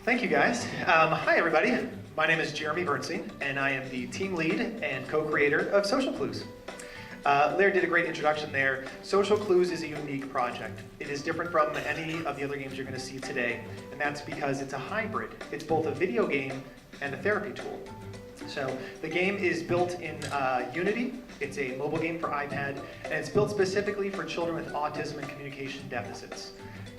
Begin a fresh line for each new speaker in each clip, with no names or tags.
Thank you, guys. Hi, everybody. My name is Jeremy Bernstein, and I am the team lead and co-creator of Social Clues. Laird did a great introduction there. Social Clues is a unique project. It is different from any of the other games you're going to see today, and that's because it's a hybrid. It's both a video game and a therapy tool. So the game is built in Unity. It's a mobile game for iPad, and it's built specifically for children with autism and communication deficits.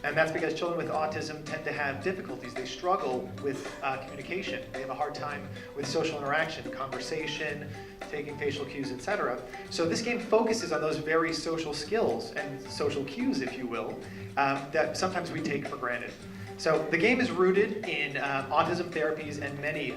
And that's because children with autism tend to have difficulties. They struggle with communication. They have a hard time with social interaction, conversation, taking facial cues, etc. So this game focuses on those very social skills and social cues, if you will, that sometimes we take for granted. So the game is rooted in autism therapies and many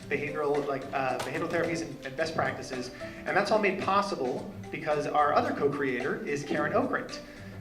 behavioral therapies and best practices. And that's all made possible because our other co-creator is Karen Okrent,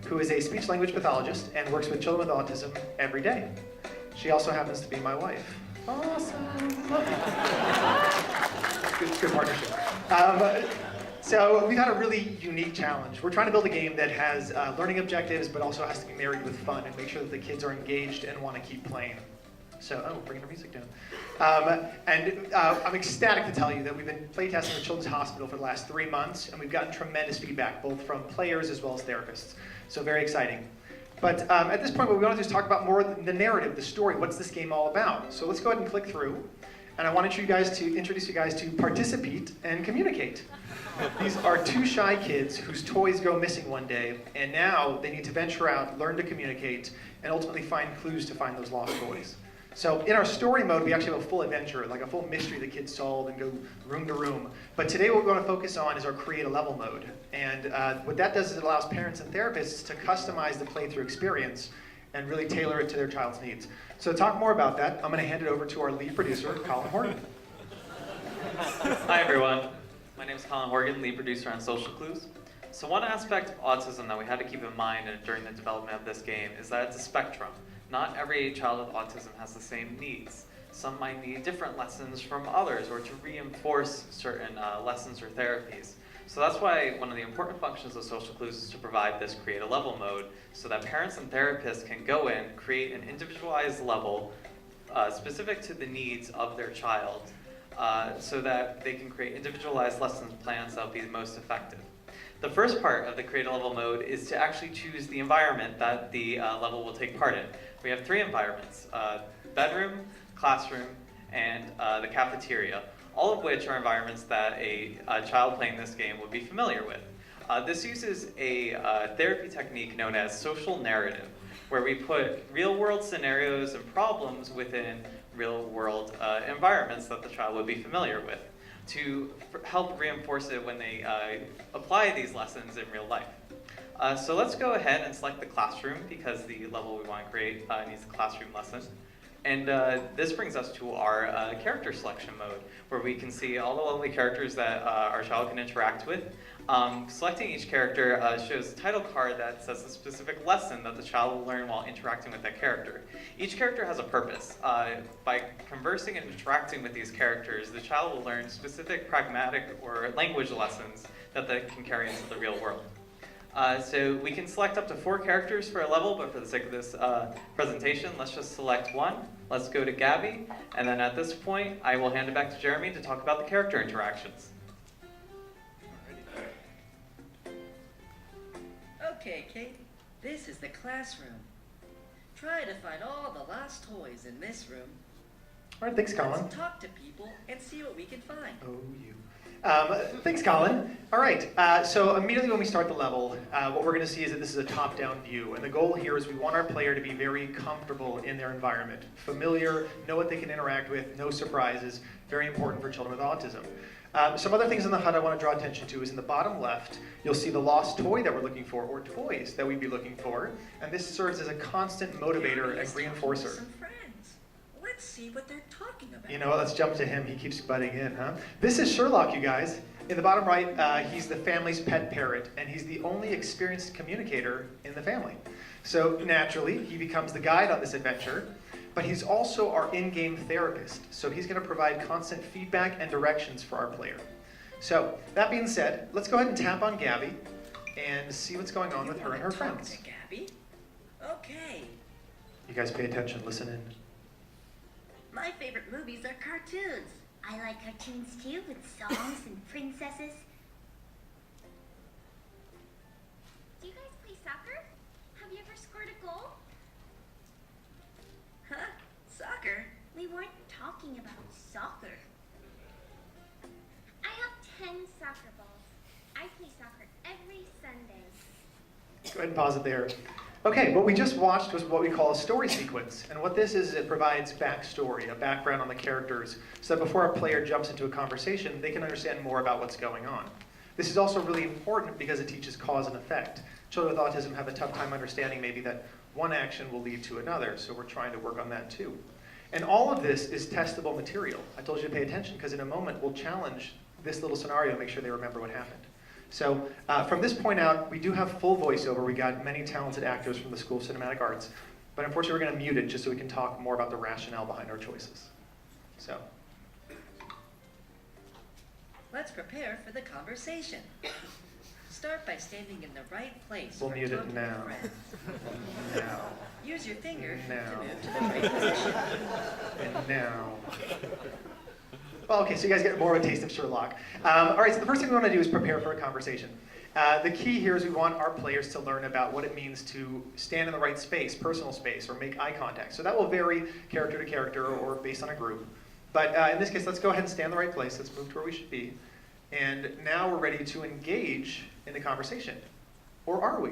who is a speech-language pathologist and works with children with autism every day. She also happens to be my wife. Awesome. Good partnership. So we've had a really unique challenge. We're trying to build a game that has learning objectives, but also has to be married with fun and make sure that the kids are engaged and want to keep playing. So, bringing the music down. I'm ecstatic to tell you that we've been playtesting at Children's Hospital for the last 3 months, and we've gotten tremendous feedback, both from players as well as therapists. So very exciting. But at this point, what we want to do is talk about more the narrative, the story. What's this game all about? So let's go ahead and click through. And I wanted to introduce you guys to Participate and Communicate. These are two shy kids whose toys go missing one day, and now they need to venture out, learn to communicate, and ultimately find clues to find those lost toys. So in our story mode, we actually have a full adventure, like a full mystery the kids solve and go room to room. But today what we're going to focus on is our create a level mode. And what that does is it allows parents and therapists to customize the playthrough experience and really tailor it to their child's needs. So to talk more about that, I'm going to hand it over to our lead producer, Colin Horgan.
Hi everyone, my name is Colin Horgan, lead producer on Social Clues. So one aspect of autism that we had to keep in mind during the development of this game is that it's a spectrum. Not every child with autism has the same needs. Some might need different lessons from others or to reinforce certain lessons or therapies. So that's why one of the important functions of Social Clues is to provide this create a level mode so that parents and therapists can go in, create an individualized level specific to the needs of their child so that they can create individualized lesson plans that will be the most effective. The first part of the create a level mode is to actually choose the environment that the level will take part in. We have 3 environments, bedroom, classroom, and the cafeteria, all of which are environments that a child playing this game would be familiar with. This uses a therapy technique known as social narrative, where we put real-world scenarios and problems within real-world environments that the child would be familiar with to help reinforce it when they apply these lessons in real life. So let's go ahead and select the classroom because the level we want to create needs a classroom lesson. And this brings us to our character selection mode, where we can see all the lovely characters that our child can interact with. Selecting each character shows a title card that says a specific lesson that the child will learn while interacting with that character. Each character has a purpose. By conversing and interacting with these characters, the child will learn specific pragmatic or language lessons that they can carry into the real world. So we can select up to 4 characters for a level, but for the sake of this presentation, let's just select 1. Let's go to Gabby, and then at this point, I will hand it back to Jeremy to talk about the character interactions.
Okay, Katie, this is the classroom. Try to find all the lost toys in this room.
All right, thanks, Colin.
Let's talk to people and see what we can find.
Oh, you. Thanks, Colin. All right, so immediately when we start the level, what we're going to see is that this is a top-down view. And the goal here is we want our player to be very comfortable in their environment, familiar, know what they can interact with, no surprises, very important for children with autism. Some other things in the HUD I want to draw attention to is in the bottom left, you'll see the lost toy that we're looking for, or toys that we'd be looking for. And this serves as a constant motivator and reinforcer.
Some friends. Let's see what they're talking about.
You know what, let's jump to him. He keeps butting in, huh? This is Sherlock, you guys. In the bottom right, he's the family's pet parrot, and he's the only experienced communicator in the family. So naturally, he becomes the guide on this adventure, but he's also our in-game therapist. So he's going to provide constant feedback and directions for our player. So that being said, let's go ahead and tap on Gabby and see what's going on with her and her friends.
Talk to Gabby? Okay.
You guys pay attention, listen in.
My favorite movies are cartoons.
I like cartoons too, with songs and princesses. Do you guys play soccer? Have you ever scored a goal?
Huh? Soccer?
We weren't talking about soccer. I have 10 soccer balls. I play soccer every Sunday.
Go ahead and pause it there. Okay, what we just watched was what we call a story sequence. And what this is it provides backstory, a background on the characters, so that before a player jumps into a conversation, they can understand more about what's going on. This is also really important because it teaches cause and effect. Children with autism have a tough time understanding maybe that one action will lead to another, so we're trying to work on that too. And all of this is testable material. I told you to pay attention because in a moment we'll challenge this little scenario and make sure they remember what happened. So from this point out, we do have full voiceover. We got many talented actors from the School of Cinematic Arts, but unfortunately we're going to mute it just so we can talk more about the rationale behind our choices. So.
Let's prepare for the conversation. Start by standing in the right place.
We'll
or
mute it
talking
now.
to friends.
Now.
Use your finger
Now.
to move to the right position.
And now. Well, okay, so you guys get more of a taste of Sherlock. All right, so the first thing we want to do is prepare for a conversation. The key here is we want our players to learn about what it means to stand in the right space, personal space, or make eye contact. So that will vary character to character or based on a group. But in this case, let's go ahead and stand in the right place. Let's move to where we should be. And now we're ready to engage in the conversation. Or are we?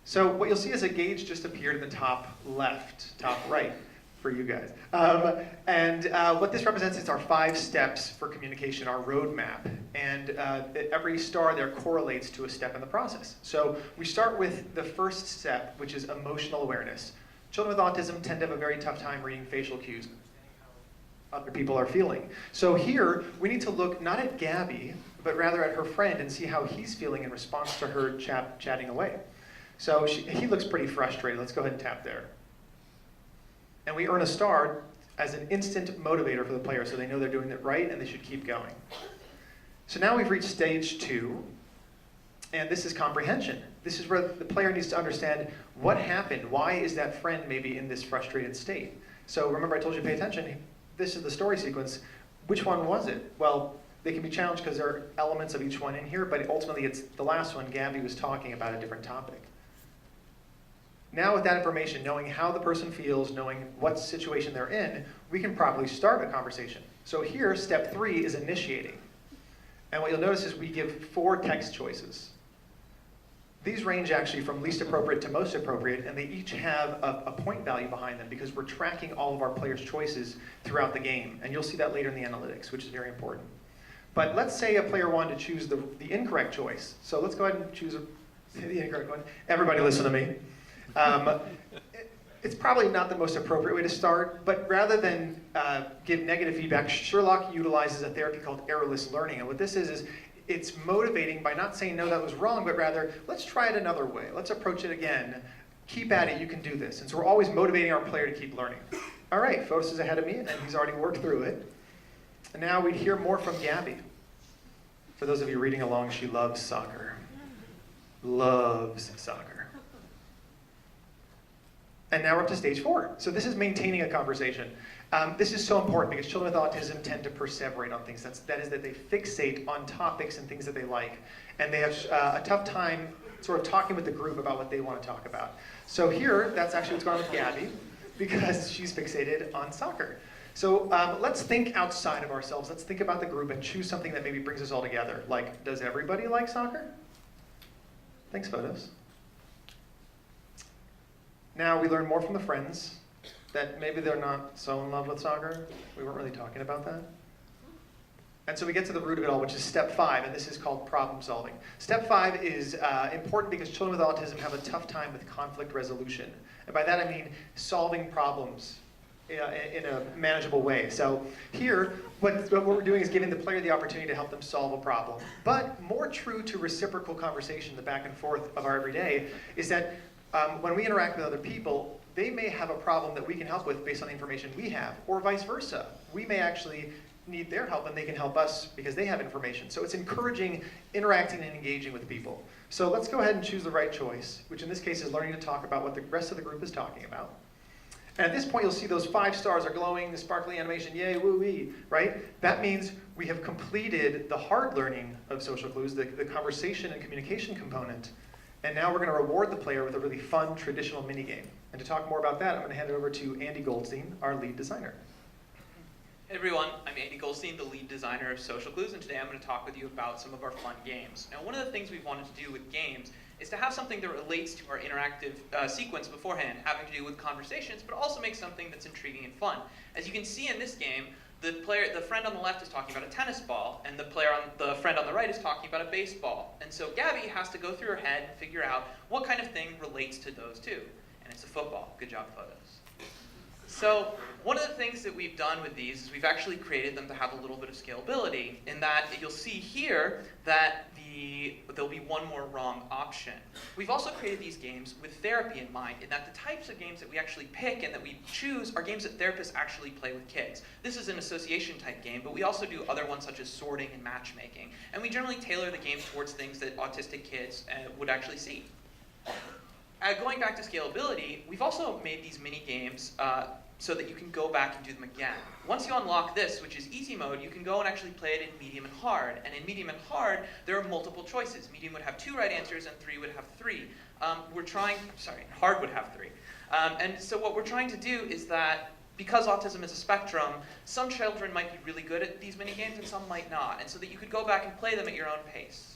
So what you'll see is a gauge just appeared in the top left, top right for you guys. What this represents is our 5 steps for communication, our roadmap. And every star there correlates to a step in the process. So we start with the first step, which is emotional awareness. Children with autism tend to have a very tough time reading facial cues. Other people are feeling. So here, we need to look not at Gabby, but rather at her friend and see how he's feeling in response to her chatting away. So he looks pretty frustrated. Let's go ahead and tap there. And we earn a star as an instant motivator for the player, so they know they're doing it right and they should keep going. So now we've reached stage 2, and this is comprehension. This is where the player needs to understand what happened. Why is that friend maybe in this frustrated state? So remember I told you to pay attention. This is the story sequence. Which one was it? Well, they can be challenged because there are elements of each one in here, but ultimately it's the last one. Gabby was talking about a different topic. Now with that information, knowing how the person feels, knowing what situation they're in, we can properly start a conversation. So here, step 3 is initiating. And what you'll notice is we give 4 text choices. These range actually from least appropriate to most appropriate, and they each have a point value behind them because we're tracking all of our players' choices throughout the game. And you'll see that later in the analytics, which is very important. But let's say a player wanted to choose the incorrect choice. So let's go ahead and choose the incorrect one. Everybody listen to me. It's probably not the most appropriate way to start, but rather than give negative feedback, Sherlock utilizes a therapy called errorless learning. And what this is it's motivating by not saying, no, that was wrong, but rather, let's try it another way. Let's approach it again. Keep at it, you can do this. And so we're always motivating our player to keep learning. All right, Fotis is ahead of me, and he's already worked through it. And now we'd hear more from Gabby. For those of you reading along, she loves soccer. Loves soccer. And now we're up to stage 4. So this is maintaining a conversation. This is so important because children with autism tend to perseverate on things. That is that they fixate on topics and things that they like. And they have a tough time sort of talking with the group about what they want to talk about. So here, that's actually what's going on with Gabby because she's fixated on soccer. So let's think outside of ourselves. Let's think about the group and choose something that maybe brings us all together. Like, does everybody like soccer? Thanks, Fotis. Now we learn more from the friends that maybe they're not so in love with soccer. We weren't really talking about that. And so we get to the root of it all, which is step 5, and this is called problem solving. Step 5 is important because children with autism have a tough time with conflict resolution. And by that I mean solving problems in a manageable way. So here, what we're doing is giving the player the opportunity to help them solve a problem. But more true to reciprocal conversation, the back and forth of our everyday, is that when we interact with other people, they may have a problem that we can help with based on the information we have, or vice versa. We may actually need their help and they can help us because they have information. So it's encouraging interacting and engaging with people. So let's go ahead and choose the right choice, which in this case is learning to talk about what the rest of the group is talking about. And at this point, you'll see those 5 stars are glowing, the sparkly animation, yay, woo-wee, right? That means we have completed the hard learning of social clues, the conversation and communication component. And now we're going to reward the player with a really fun, traditional minigame. And to talk more about that, I'm going to hand it over to Andy Goldstein, our lead designer.
Hey everyone, I'm Andy Goldstein, the lead designer of Social Clues, and today I'm going to talk with you about some of our fun games. Now, one of the things we've wanted to do with games is to have something that relates to our interactive sequence beforehand, having to do with conversations, but also make something that's intriguing and fun. As you can see in this game, the friend on the left is talking about a tennis ball, and the friend on the right is talking about a baseball. And so Gabby has to go through her head and figure out what kind of thing relates to those two. And it's a football. Good job, photos. So one of the things that we've done with these is we've actually created them to have a little bit of scalability, in that you'll see here that there'll be one more wrong option. We've also created these games with therapy in mind, in that the types of games that we actually pick and that we choose are games that therapists actually play with kids. This is an association type game, but we also do other ones such as sorting and matchmaking. And we generally tailor the game towards things that autistic kids would actually see. Going back to scalability, we've also made these mini games so that you can go back and do them again. Once you unlock this, which is easy mode, you can go and actually play it in medium and hard. And in medium and hard, there are multiple choices. Medium would have 2 right answers, and 3 would have 3. Hard would have 3. And so what we're trying to do is that, because autism is a spectrum, some children might be really good at these mini games and some might not, and so that you could go back and play them at your own pace.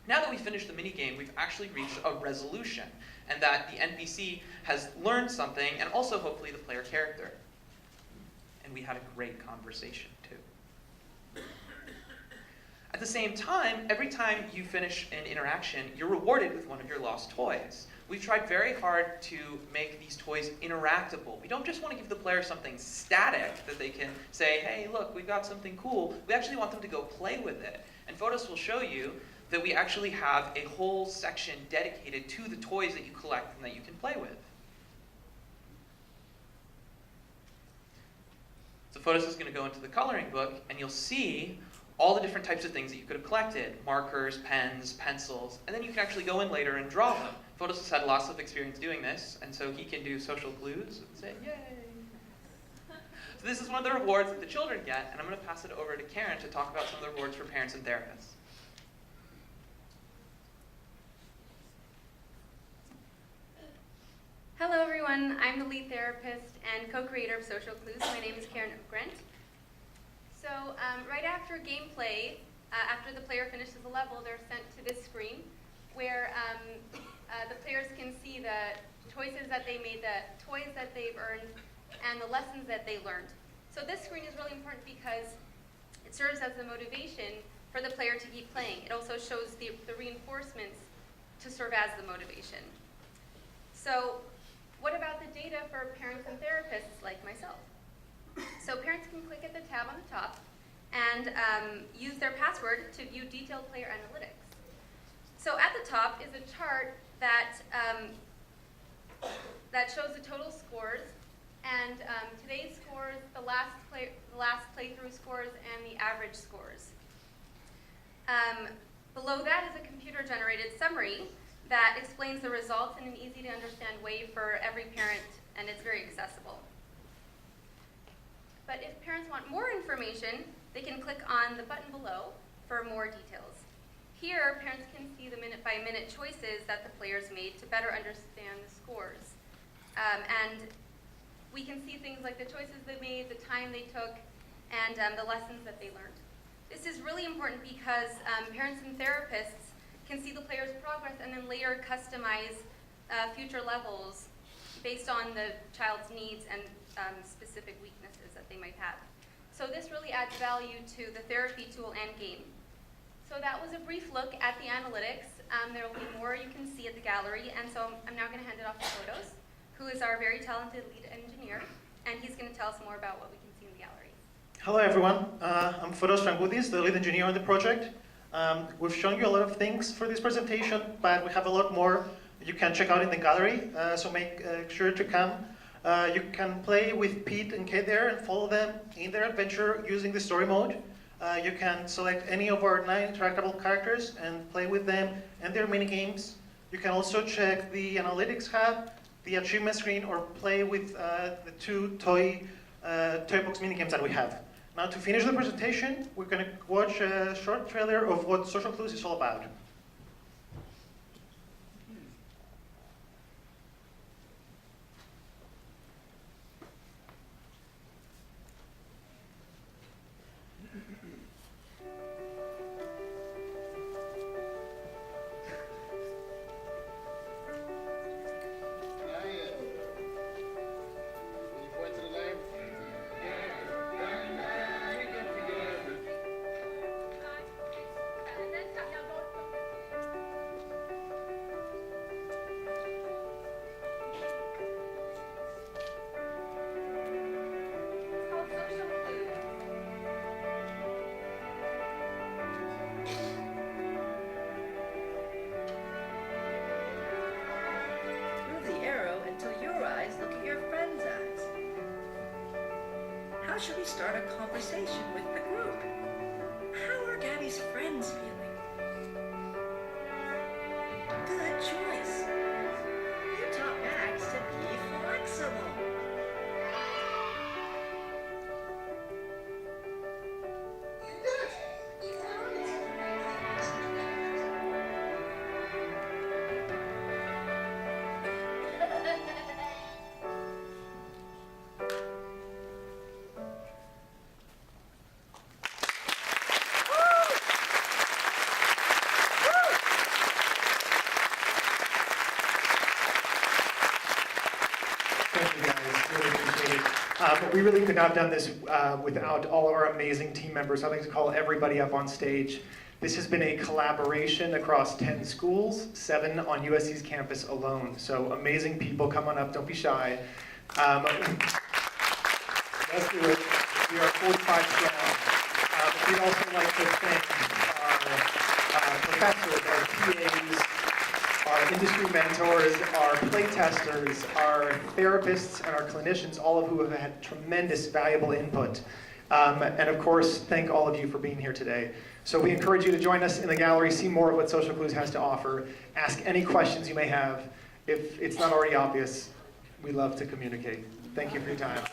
Now that we've finished the mini game, we've actually reached a resolution, and that the NPC has learned something, and also hopefully the player character. And we had a great conversation too. At the same time, every time you finish an interaction, you're rewarded with one of your lost toys. We've tried very hard to make these toys interactable. We don't just want to give the player something static that they can say, hey, look, we've got something cool. We actually want them to go play with it. And Photos will show you that we actually have a whole section dedicated to the toys that you collect and that you can play with. So Photos is going to go into the coloring book, and you'll see all the different types of things that you could have collected: markers, pens, pencils, and then you can actually go in later and draw them. Photos has had lots of experience doing this, and so he can do social clues and say, yay! So this is one of the rewards that the children get, and I'm going to pass it over to Karen to talk about some of the rewards for parents and therapists.
Hello everyone, I'm the lead therapist and co-creator of Social Clues. My name is Karen Grant. So right after gameplay, after the player finishes a level, they're sent to this screen where the players can see the choices that they made, the toys that they've earned, and the lessons that they learned. So this screen is really important because it serves as the motivation for the player to keep playing. It also shows the reinforcements to serve as the motivation. So what about the data for parents and therapists like myself? So parents can click at the tab on the top and use their password to view detailed player analytics. So at the top is a chart that shows the total scores, and today's scores, the last playthrough scores, and the average scores. Below that is a computer-generated summary that explains the results in an easy-to-understand way for every parent, and it's very accessible. But if parents want more information, they can click on the button below for more details. Here, parents can see the minute-by-minute choices that the players made to better understand the scores. And we can see things like the choices they made, the time they took, and the lessons that they learned. This is really important because parents and therapists can see the player's progress and then later customize future levels based on the child's needs and specific weaknesses that they might have. So this really adds value to the therapy tool and game. So that was a brief look at the analytics. There will be more you can see at the gallery, and so I'm now going to hand it off to Photos, who is our very talented lead engineer, and he's going to tell us more about what we can see in the gallery.
Hello everyone, I'm Photos Frangoudis, the lead engineer on the project. We've shown you a lot of things for this presentation, but we have a lot more you can check out in the gallery, so make sure to come. You can play with Pete and Kate there and follow them in their adventure using the story mode. You can select any of our 9 interactable characters and play with them and their mini games. You can also check the analytics hub the achievement screen or play with the two toy box minigames that we have. Now to finish the presentation, we're going to watch a short trailer of what Social Clues is all about.
It's called Social Clues.
Move the arrow until your eyes look at your friend's eyes. How should we start a conversation with the group? How are Gabby's friends feeling? Good choice. You taught Max to be flexible.
Thank you guys, really appreciate it. But we really could not have done this without all of our amazing team members. I'd like to call everybody up on stage. This has been a collaboration across 10 schools, 7 on USC's campus alone. So amazing people, come on up, don't be shy. Let's do it. We are 45 strong. We'd also like to thank our professors, our PAs, our industry mentors, our playtesters, our therapists, and our clinicians, all of who have had tremendous valuable input. And of course, thank all of you for being here today. So we encourage you to join us in the gallery, see more of what Social Clues has to offer, ask any questions you may have. If it's not already obvious, we love to communicate. Thank you for your time.